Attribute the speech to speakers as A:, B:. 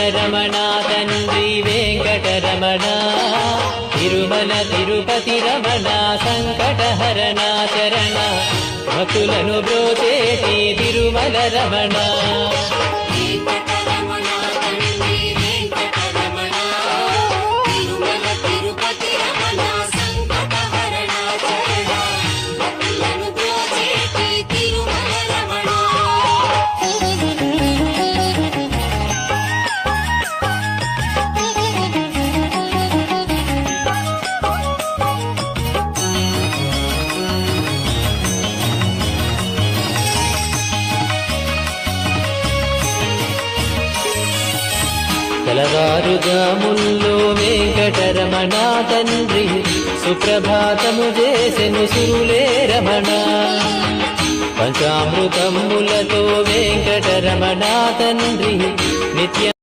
A: రమణ తండ్రి వెంకటరమణ తిరుమల తిరుపతి రమణ సంకటహరణ చరణ భక్తులను బ్రోచేటి తిరుమల రమణ తెల్లవారుజాముల్లో వెంకటరమణ తండ్రి సుప్రభాతము చేసెను సురులే రమణ పంచామృతములతో వెంకటరమణ తండ్రి నిత్య